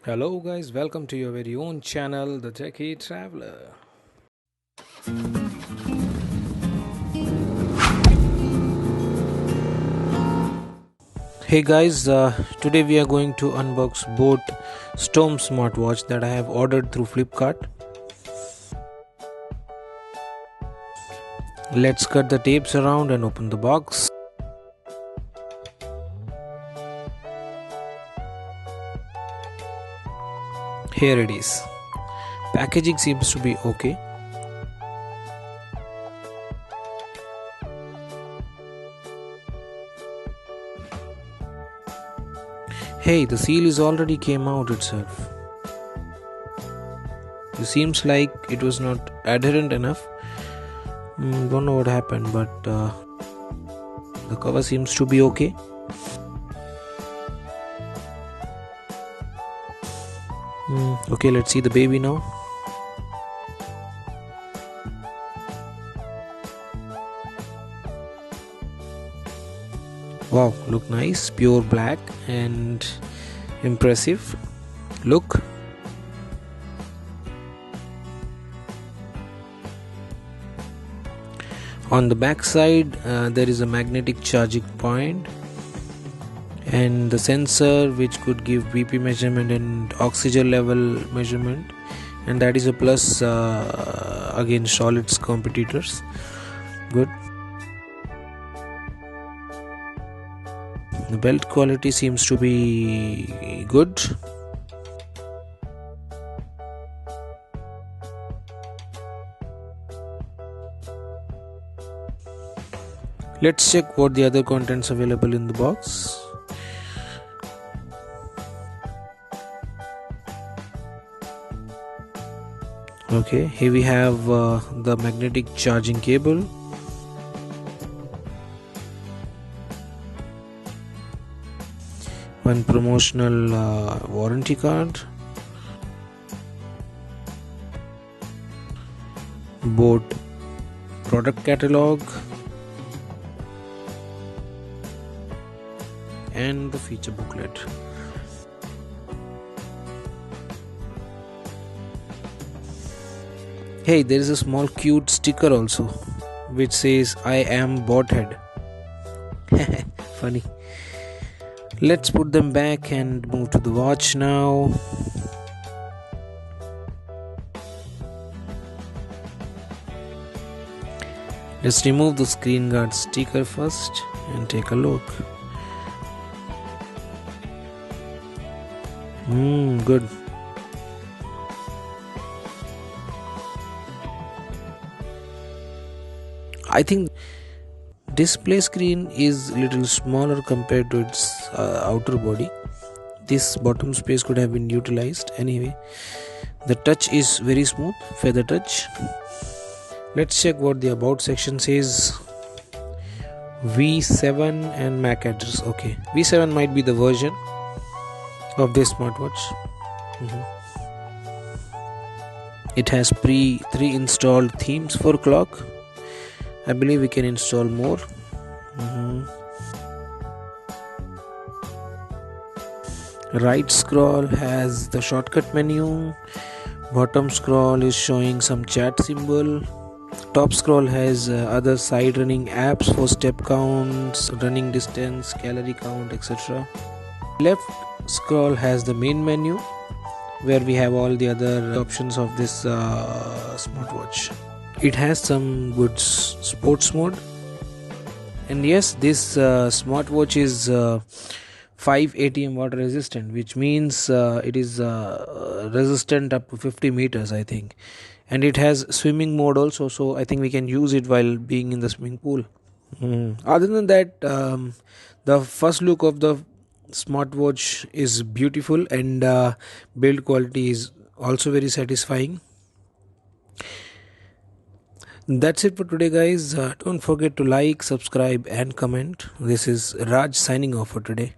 Hello guys, welcome to your very own channel, The Techie Traveler. Hey guys, today we are going to unbox boAt Storm Smartwatch that I have ordered through Flipkart. Let's cut the tapes around and open the box. Here it is. Packaging seems to be okay. Hey, the seal is already came out itself. It seems like it was not adherent enough. Don't know what happened, but the cover seems to be okay. Okay, let's see the baby now. Wow, look nice, pure black and impressive look. On the back side there is a magnetic charging point and the sensor which could give BP measurement and oxygen level measurement, and that is a plus against all its competitors. Good. The belt quality seems to be good. Let's check what the other contents available in the box. Okay, here we have the magnetic charging cable, one promotional warranty card, boAt product catalog, and the feature booklet. Hey, there is a small cute sticker also which says I am boAt. Funny. Let's put them back and move to the watch now. Let's remove the screen guard sticker first and take a look. Good. I think display screen is little smaller compared to its outer body. This bottom space could have been utilized. Anyway, the touch is very smooth, feather touch. Let's check what the about section says. V7 and MAC address. Okay, V7 might be the version of this smartwatch. It has pre-installed themes for clock. I believe we can install more. Right scroll has the shortcut menu. Bottom scroll is showing some chat symbol. Top scroll has other side running apps for step counts, running distance, calorie count, etc. Left scroll has the main menu where we have all the other options of this smartwatch. It has some good sports mode, and yes, this smartwatch is 5 ATM water resistant, which means it is resistant up to 50 meters, I think, and it has swimming mode also, so I think we can use it while being in the swimming pool. Other than that, the first look of the smartwatch is beautiful, and build quality is also very satisfying. That's it for today, guys. Don't forget to like, subscribe and comment. This is Raj signing off for today.